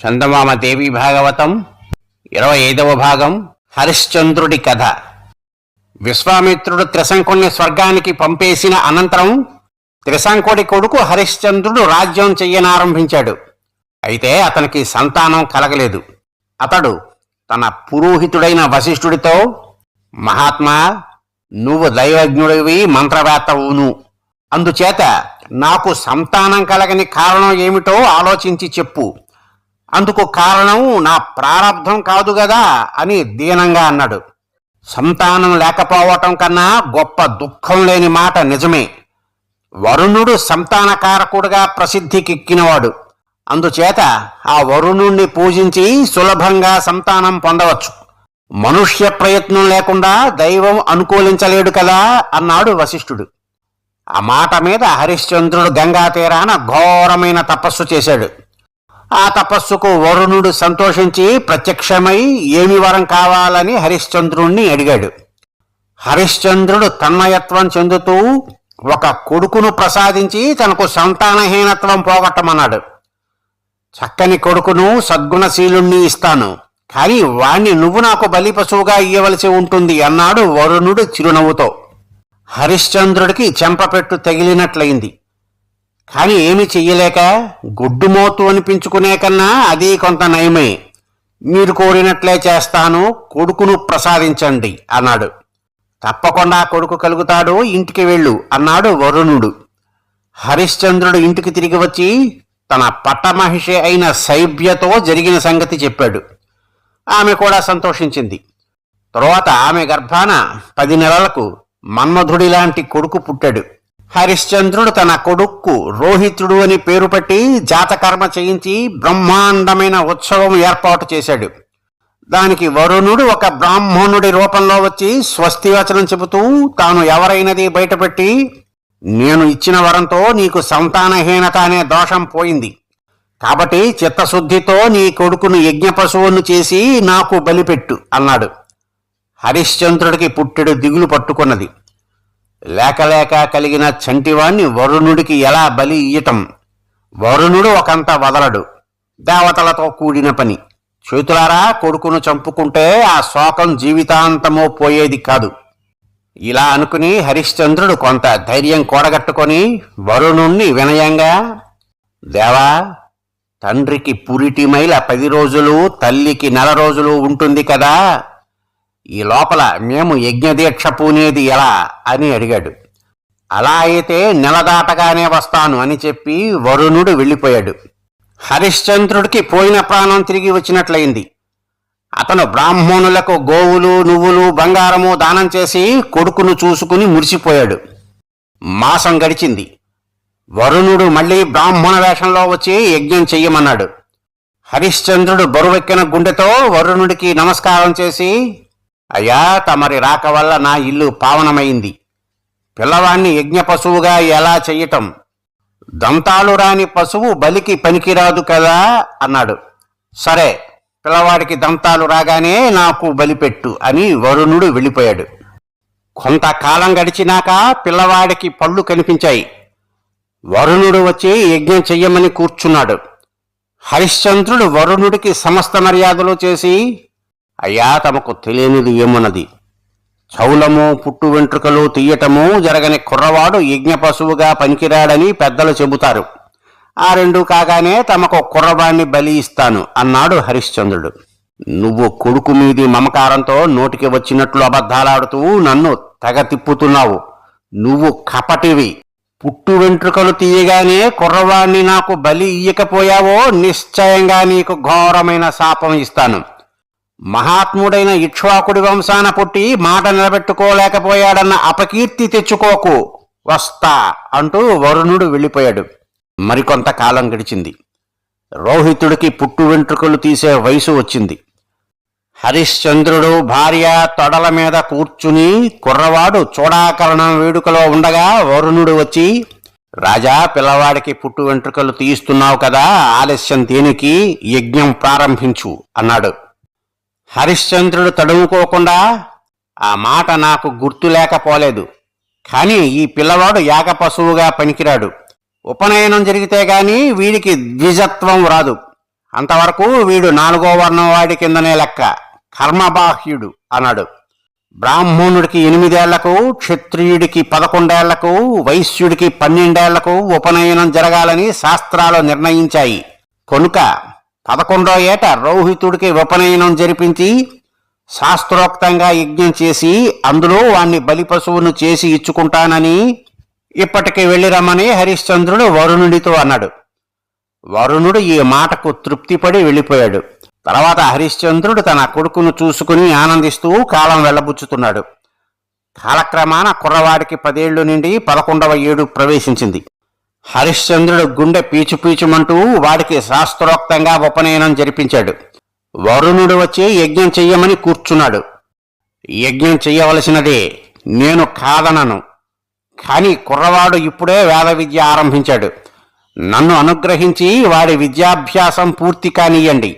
చందమామ దేవి భాగవతం 25వ భాగం. హరిశ్చంద్రుడి కథ. విశ్వామిత్రుడు త్రిశంకుణ్ణి స్వర్గానికి పంపేసిన అనంతరం త్రిశంకుడి కొడుకు హరిశ్చంద్రుడు రాజ్యం చెయ్యనారంభించాడు. అయితే అతనికి సంతానం కలగలేదు. అతడు తన పురోహితుడైన వశిష్ఠుడితో, మహాత్మా, నువ్వు దైవజ్ఞుడివి, మంత్రవేత్తవును. అందుచేత నాకు సంతానం కలగని కారణం ఏమిటో ఆలోచించి చెప్పు. అందుకు కారణం నా ప్రారబ్ధం కాదు గదా అని దీనంగా అన్నాడు. సంతానం లేకపోవటం కన్నా గొప్ప దుఃఖం లేని మాట నిజమే. వరుణుడు సంతానకారకుడుగా ప్రసిద్ధికెక్కినవాడు. అందుచేత ఆ వరుణుణ్ణి పూజించి సులభంగా సంతానం పొందవచ్చు. మనుష్య ప్రయత్నం లేకుండా దైవం అనుకూలించలేడు కదా అన్నాడు వశిష్ఠుడు. ఆ మాట మీద హరిశ్చంద్రుడు గంగా తీరాన ఘోరమైన తపస్సు చేశాడు. ఆ తపస్సుకు వరుణుడు సంతోషించి ప్రత్యక్షమై ఏమి వరం కావాలని హరిశ్చంద్రుణ్ణి అడిగాడు. హరిశ్చంద్రుడు తన్మయత్వం చెందుతూ ఒక కొడుకును ప్రసాదించి తనకు సంతానహీనత్వం పోగొట్టమన్నాడు. చక్కని కొడుకును, సద్గుణశీలుణ్ణి ఇస్తాను, కానీ వాణ్ణి నువ్వు నాకు బలి పశువుగా ఇయ్యవలసి ఉంటుంది అన్నాడు వరుణుడు చిరునవ్వుతో. హరిశ్చంద్రుడికి చెంపపెట్టు తగిలినట్లయింది. కాని ఏమి చెయ్యలేక గుడ్డుమోతు అనిపించుకునే కన్నా అది కొంత నయమే. మీరు కోరినట్లే చేస్తాను, కొడుకును ప్రసాదించండి అన్నాడు. తప్పకుండా కొడుకు కలుగుతాడు, ఇంటికి వెళ్ళు అన్నాడు వరుణుడు. హరిశ్చంద్రుడు ఇంటికి తిరిగి వచ్చి తన పట్టమహిషి అయిన శైభ్యతో జరిగిన సంగతి చెప్పాడు. ఆమె కూడా సంతోషించింది. తరువాత ఆమె గర్భాన 10 నెలలకు మన్మధుడిలాంటి కొడుకు పుట్టాడు. హరిశ్చంద్రుడు తన కొడుక్కు రోహితుడు అని పేరు పెట్టి జాతకర్మ చేయించి బ్రహ్మాండమైన ఉత్సవం ఏర్పాటు చేశాడు. దానికి వరుణుడు ఒక బ్రాహ్మణుడి రూపంలో వచ్చి స్వస్తివచనం చెబుతూ తాను ఎవరైనది బయటపెట్టి, నేను ఇచ్చిన వరంతో నీకు సంతానహీనత అనే దోషం పోయింది, కాబట్టి చిత్తశుద్ధితో నీ కొడుకును యజ్ఞ పశువును చేసి నాకు బలిపెట్టు అన్నాడు. హరిశ్చంద్రుడికి పుట్టెడు దిగులు పట్టుకున్నది. లేకలేక కలిగిన చంటివాణ్ణి వరుణుడికి ఎలా బలి ఇయ్యటం? వరుణుడు ఒకంత వదలడు. దేవతలతో కూడిన పని. చేతులారా కొడుకును చంపుకుంటే ఆ శోకం జీవితాంతమో పోయేది కాదు. ఇలా అనుకుని హరిశ్చంద్రుడు కొంత ధైర్యం కూడగట్టుకొని వరుణుణ్ణి వినయంగా, దేవా, తండ్రికి పురిటి మైల 10 రోజులు, తల్లికి 9 రోజులు ఉంటుంది కదా, ఈ లోపల మేము యజ్ఞదీక్ష పూనేది ఎలా అని అడిగాడు. అలా అయితే నెల దాటగానే వస్తాను అని చెప్పి వరుణుడు వెళ్ళిపోయాడు. హరిశ్చంద్రుడికి పోయిన ప్రాణం తిరిగి వచ్చినట్లయింది. అతను బ్రాహ్మణులకు గోవులు, నువ్వులు, బంగారము దానం చేసి కొడుకును చూసుకుని మురిసిపోయాడు. మాసం గడిచింది. వరుణుడు మళ్లీ బ్రాహ్మణ వేషంలో వచ్చి యజ్ఞం చెయ్యమన్నాడు. హరిశ్చంద్రుడు బరువెక్కిన గుండెతో వరుణుడికి నమస్కారం చేసి, అయ్యా, తమరి రాక వల్ల నా ఇల్లు పావనమైంది. పిల్లవాణ్ణి యజ్ఞ పశువుగా ఎలా చెయ్యటం? దంతాలు రాని పశువు బలికి పనికిరాదు కదా అన్నాడు. సరే, పిల్లవాడికి దంతాలు రాగానే నాకు బలిపెట్టు అని వరుణుడు వెళ్ళిపోయాడు. కొంతకాలం గడిచినాక పిల్లవాడికి పళ్ళు కనిపించాయి. వరుణుడు వచ్చి యజ్ఞం చెయ్యమని కూర్చున్నాడు. హరిశ్చంద్రుడు వరుణుడికి సమస్త మర్యాదలు చేసి, అయ్యా, తమకు తెలియనిది ఏమున్నది? చౌలము, పుట్టు వెంట్రుకలు తీయటము జరగని కుర్రవాడు యజ్ఞ పశువుగా పనికిరాడని పెద్దలు చెబుతారు. ఆ 2 కాగానే తమకు కుర్రవాణ్ణి బలి ఇస్తాను అన్నాడు హరిశ్చంద్రుడు. నువ్వు కొడుకు మీది మమకారంతో నోటికి వచ్చినట్లు అబద్ధాలాడుతూ నన్ను తెగ తిప్పుతున్నావు. నువ్వు కపటివి. పుట్టు వెంట్రుకలు తీయగానే కుర్రవాణ్ణి నాకు బలి ఇయ్యకపోయావో నిశ్చయంగా నీకు ఘోరమైన శాపం ఇస్తాను. మహాత్ముడైన ఇక్ష్వాకుడి వంశాన పుట్టి మాట నిలబెట్టుకోలేకపోయాడన్న అపకీర్తి తెచ్చుకోకు, వస్తా అంటూ వరుణుడు వెళ్ళిపోయాడు. మరికొంతకాలం గడిచింది. రోహితుడికి పుట్టు వెంట్రుకలు తీసే వయసు వచ్చింది. హరిశ్చంద్రుడు భార్య తొడల మీద కూర్చుని కుర్రవాడు చూడాకరణం వేడుకలో ఉండగా వరుణుడు వచ్చి, రాజా, పిల్లవాడికి పుట్టు వెంట్రుకలు తీయిస్తున్నావు కదా, ఆలస్యం దేనికి, యజ్ఞం ప్రారంభించు అన్నాడు. హరిశ్చంద్రుడు తడుముకోకుండా, ఆ మాట నాకు గుర్తు లేకపోలేదు, కానీ ఈ పిల్లవాడు యాగ పశువుగా పనికిరాడు. ఉపనయనం జరిగితే గాని వీడికి ద్విజత్వం రాదు. అంతవరకు వీడు 4వ వర్ణం వాడి కిందనే లెక్క, కర్మబాహ్యుడు అన్నాడు. బ్రాహ్మణుడికి 8 ఏళ్లకు, క్షత్రియుడికి 11 ఏళ్లకు, వైశ్యుడికి 12 ఏళ్లకు ఉపనయనం జరగాలని శాస్త్రాలు నిర్ణయించాయి. కనుక 11వ ఏట రోహితుడికి ఉపనయనం జరిపించి శాస్త్రోక్తంగా యజ్ఞం చేసి అందులో వాణ్ణి బలి పశువును చేసి ఇచ్చుకుంటానని ఇప్పటికి వెళ్ళిరమ్మని హరిశ్చంద్రుడు వరుణుడితో అన్నాడు. వరుణుడు ఈ మాటకు తృప్తిపడి వెళ్ళిపోయాడు. తర్వాత హరిశ్చంద్రుడు తన కొడుకును చూసుకుని ఆనందిస్తూ కాలం వెళ్ళబుచ్చుతున్నాడు. కాలక్రమాన కుర్రవాడికి 10 ఏళ్లు నిండి 11వ ఏడు ప్రవేశించింది. హరిశ్చంద్రుడు గుండె పీచుపీచుమంటూ వాడికి శాస్త్రోక్తంగా ఉపనయనం జరిపించాడు. వరుణుడు వచ్చి యజ్ఞం చెయ్యమని కూర్చున్నాడు. యజ్ఞం చెయ్యవలసినదే, నేను కాదనను. కాని కుర్రవాడు ఇప్పుడే వేద విద్య ఆరంభించాడు. నన్ను అనుగ్రహించి వాడి విద్యాభ్యాసం పూర్తి కానియ్యండి,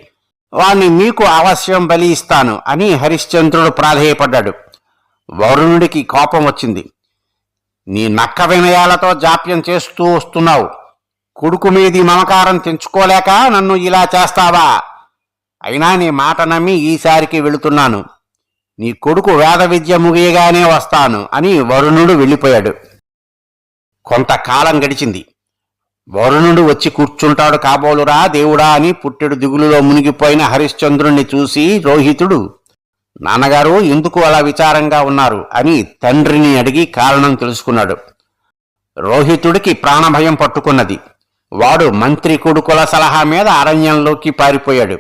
వాణ్ణి మీకు అవశ్యం బలి ఇస్తాను అని హరిశ్చంద్రుడు ప్రాధేయపడ్డాడు. వరుణుడికి కోపం వచ్చింది. నీ నక్క వినయాలతో జాప్యం చేస్తూ వస్తున్నావు. కొడుకు మీది మమకారం తెంచుకోలేక నన్ను ఇలా చేస్తావా? అయినా నీ మాట నమ్మి ఈసారికి వెళుతున్నాను. నీ కొడుకు వేద విద్య ముగియగానే వస్తాను అని వరుణుడు వెళ్ళిపోయాడు. కొంతకాలం గడిచింది. వరుణుడు వచ్చి కూర్చుంటాడు కాబోలురా దేవుడా అని పుట్టెడు దిగులులో మునిగిపోయిన హరిశ్చంద్రుణ్ణి చూసి రోహితుడు, నాన్నగారు ఎందుకు అలా విచారంగా ఉన్నారు అని తండ్రిని అడిగి కారణం తెలుసుకున్నాడు. రోహితుడికి ప్రాణభయం పట్టుకున్నది. వాడు మంత్రి కొడుకుల సలహా మీద అరణ్యంలోకి పారిపోయాడు.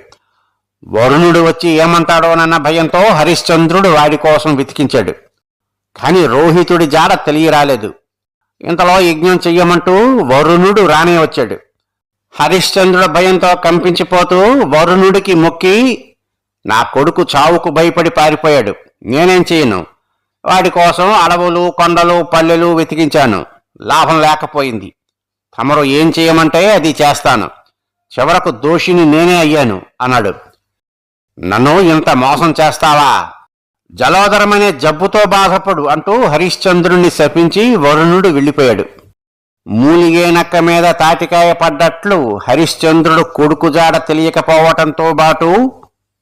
వరుణుడు వచ్చి ఏమంటాడోనన్న భయంతో హరిశ్చంద్రుడు వాడి కోసం వెతికించాడు. కాని రోహితుడి జాడ తెలియరాలేదు. ఇంతలో యజ్ఞం చెయ్యమంటూ వరుణుడు రానే వచ్చాడు. హరిశ్చంద్రుడు భయంతో కంపించిపోతూ వరుణుడికి మొక్కి, నా కొడుకు చావుకు భయపడి పారిపోయాడు, నేనేం చేయను? వాడి కోసం అడవులు, కొండలు, పల్లెలు వెతికించాను, లాభం లేకపోయింది. తమరు ఏం చేయమంటే అది చేస్తాను. చివరకు దోషిని నేనే అయ్యాను అన్నాడు. నన్ను ఇంత మోసం చేస్తావా? జలోదరమనే జబ్బుతో బాధపడు అంటూ హరిశ్చంద్రుణ్ణి శపించి వరుణుడు వెళ్ళిపోయాడు. మూలిగే నక్క మీద తాటికాయ పడ్డట్లు హరిశ్చంద్రుడు కొడుకు జాడ తెలియకపోవటంతో పాటు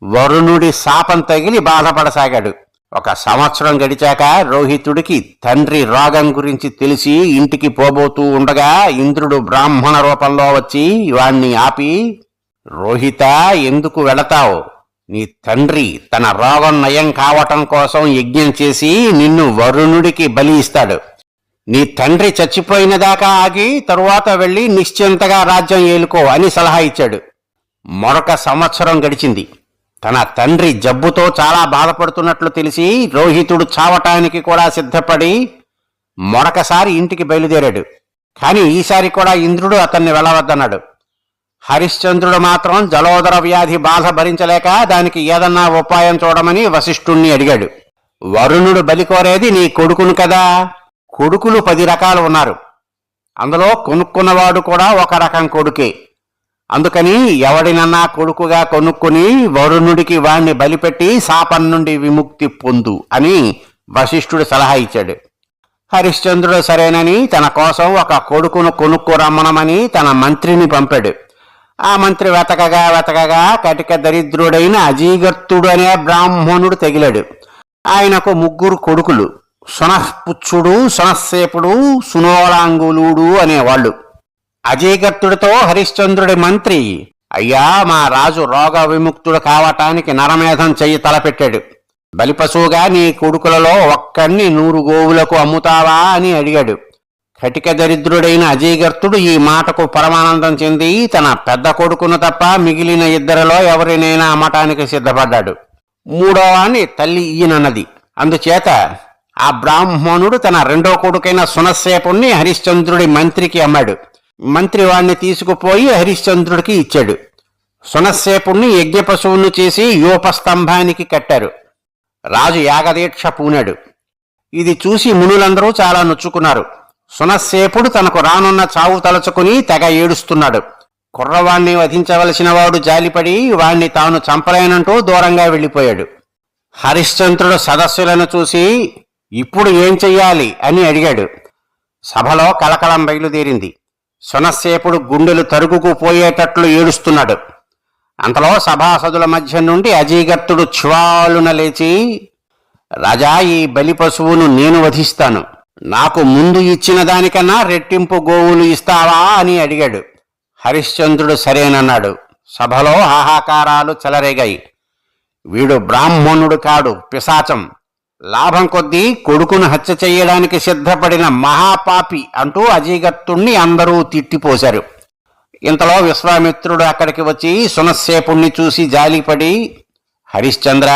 వరుణుడి శాపం తగిలి బాధపడసాగాడు. 1 సంవత్సరం గడిచాక రోహితుడికి తండ్రి రోగం గురించి తెలిసి ఇంటికి పోబోతూ ఉండగా ఇంద్రుడు బ్రాహ్మణ రూపంలో వచ్చి వాణ్ణి ఆపి, రోహిత, ఎందుకు వెళతావు? నీ తండ్రి తన రోగం నయం కావటం కోసం యజ్ఞం చేసి నిన్ను వరుణుడికి బలి ఇస్తాడు. నీ తండ్రి చచ్చిపోయినదాకా ఆగి తరువాత వెళ్లి నిశ్చింతగా రాజ్యం ఏలుకో అని సలహా ఇచ్చాడు. మరొక సంవత్సరం గడిచింది. తన తండ్రి జబ్బుతో చాలా బాధపడుతున్నట్లు తెలిసి రోహితుడు చావటానికి కూడా సిద్ధపడి మరొకసారి ఇంటికి బయలుదేరాడు. కాని ఈసారి కూడా ఇంద్రుడు అతన్ని వెళ్ళవద్దన్నాడు. హరిశ్చంద్రుడు మాత్రం జలోదర వ్యాధి బాధ భరించలేక దానికి ఏదన్నా ఉపాయం చూడమని వశిష్ఠుణ్ణి అడిగాడు. వరుణుడు బలి కోరేది నీ కొడుకును కదా. కొడుకులు 10 రకాలు ఉన్నారు. అందులో కొనుక్కున్నవాడు కూడా 1 రకం కొడుకే. అందుకని ఎవడినన్నా కొడుకుగా కొనుక్కుని వరుణుడికి వాణ్ణి బలిపెట్టి శాపం నుండి విముక్తి పొందు అని వశిష్ఠుడు సలహా ఇచ్చాడు. హరిశ్చంద్రుడు సరేనని తన కోసం 1 కొడుకును కొనుక్కురమ్మనమని తన మంత్రిని పంపాడు. ఆ మంత్రి వెతకగా కటిక దరిద్రుడైన అజీగర్తుడు అనే బ్రాహ్మణుడు తగిలాడు. ఆయనకు 3 కొడుకులు, సునఃపుచ్చుడు, సునఃసేపుడు, సునోలాంగులుడు అనేవాళ్లు. అజీగర్తుడితో హరిశ్చంద్రుడి మంత్రి, అయ్యా, మా రాజు రోగ విముక్తుడు కావటానికి నరమేధం చెయ్యి తలపెట్టాడు. బలిపశువుగా నీ కొడుకులలో ఒక్కడిని 100 గోవులకు అమ్ముతావా అని అడిగాడు. కటిక దరిద్రుడైన అజీగర్తుడు ఈ మాటకు పరమానందం చెంది తన పెద్ద కొడుకును తప్ప మిగిలిన 2 ఎవరినైనా అమ్మటానికి సిద్ధపడ్డాడు. 3వాణ్ణి తల్లి ఈయనన్నది. అందుచేత ఆ బ్రాహ్మణుడు తన 2వ కొడుకైన సునశ్శేపుణ్ణి హరిశ్చంద్రుడి మంత్రికి అమ్మాడు. మంత్రి వాణ్ణి తీసుకుపోయి హరిశ్చంద్రుడికి ఇచ్చాడు. సునశ్శేపుణ్ణి యజ్ఞ పశువును చేసి యూపస్తంభానికి కట్టారు. రాజు యాగదీక్ష పూనాడు. ఇది చూసి మునులందరూ చాలా నొచ్చుకున్నారు. సునశ్శేపుడు తనకు రానున్న చావు తలచుకుని తెగ ఏడుస్తున్నాడు. కుర్రవాణ్ణి వధించవలసిన వాడు జాలిపడి వాణ్ణి తాను చంపలేనంటూ దూరంగా వెళ్ళిపోయాడు. హరిశ్చంద్రుడు సదస్సులను చూసి ఇప్పుడు ఏం చెయ్యాలి అని అడిగాడు. సభలో కలకలం బయలుదేరింది. సునశ్శేపుడు గుండెలు తరుగుకు పోయేటట్లు ఏడుస్తున్నాడు. అంతలో సభాసదుల మధ్య నుండి అజీగర్తుడు చ్వాలున లేచి, రాజా, ఈ బలి పశువును నేను వధిస్తాను. నాకు ముందు ఇచ్చిన దానికన్నా రెట్టింపు గోవులు ఇస్తావా అని అడిగాడు. హరిశ్చంద్రుడు సరేనన్నాడు. సభలో హాహాకారాలు చెలరేగాయి. వీడు బ్రాహ్మణుడు కాడు, పిశాచం. లాభం కొద్దీ కొడుకును హత్య చెయ్యడానికి సిద్ధపడిన మహాపాపి అంటూ అజీగర్తుణ్ణి అందరూ తిట్టిపోశారు. ఇంతలో విశ్వామిత్రుడు అక్కడికి వచ్చి సునస్సేపుణ్ణి చూసి జాలిపడి, హరిశ్చంద్ర,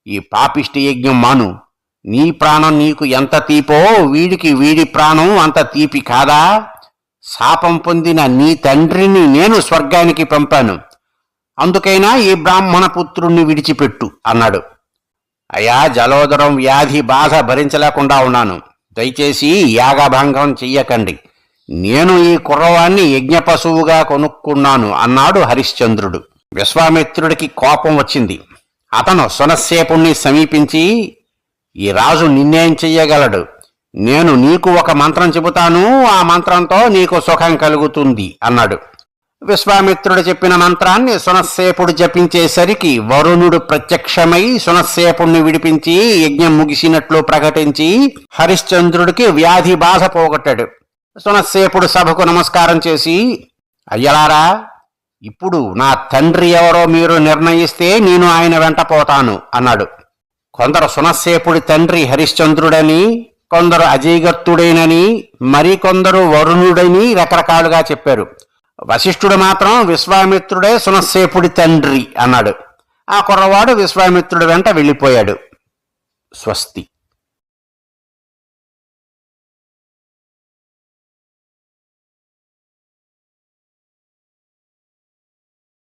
ఈ పాపిష్టి యజ్ఞం మాను. నీ ప్రాణం నీకు ఎంత తీపో వీడికి వీడి ప్రాణం అంత తీపి కాదా? శాపం పొందిన నీ తండ్రిని నేను స్వర్గానికి పంపాను. అందుకైనా ఈ బ్రాహ్మణ పుత్రుణ్ణి విడిచిపెట్టు అన్నాడు. అయ్యా, జలోదరం వ్యాధి బాధ భరించలేకుండా ఉన్నాను. దయచేసి యాగభంగం చెయ్యకండి. నేను ఈ కుర్రవాణ్ణి యజ్ఞ పశువుగా కొనుక్కున్నాను అన్నాడు హరిశ్చంద్రుడు. విశ్వామిత్రుడికి కోపం వచ్చింది. అతను సునస్సేపుణ్ణి సమీపించి, ఈ రాజు నిన్నేం చెయ్యగలడు? నేను నీకు ఒక మంత్రం చెబుతాను, ఆ మంత్రంతో నీకు సుఖం కలుగుతుంది అన్నాడు. విశ్వామిత్రుడు చెప్పిన మంత్రాన్ని సునస్సేపుడు జపించేసరికి వరుణుడు ప్రత్యక్షమై సునస్సేపుణ్ణి విడిపించి యజ్ఞం ముగిసినట్లు ప్రకటించి హరిశ్చంద్రుడికి వ్యాధి బాధ పోగొట్టాడు. సునస్సేపుడు సభకు నమస్కారం చేసి, అయ్యలారా, ఇప్పుడు నా తండ్రి ఎవరో మీరు నిర్ణయిస్తే నేను ఆయన వెంట పోతాను అన్నాడు. కొందరు సునస్సేపుడి తండ్రి హరిశ్చంద్రుడని, కొందరు అజీగర్తుడేనని, మరికొందరు వరుణుడని రకరకాలుగా చెప్పారు. వశిష్ఠుడు మాత్రం విశ్వామిత్రుడే సునస్సేపుడి తండ్రి అన్నాడు. ఆ కుర్రవాడు విశ్వామిత్రుడి వెంట వెళ్ళిపోయాడు. స్వస్తి.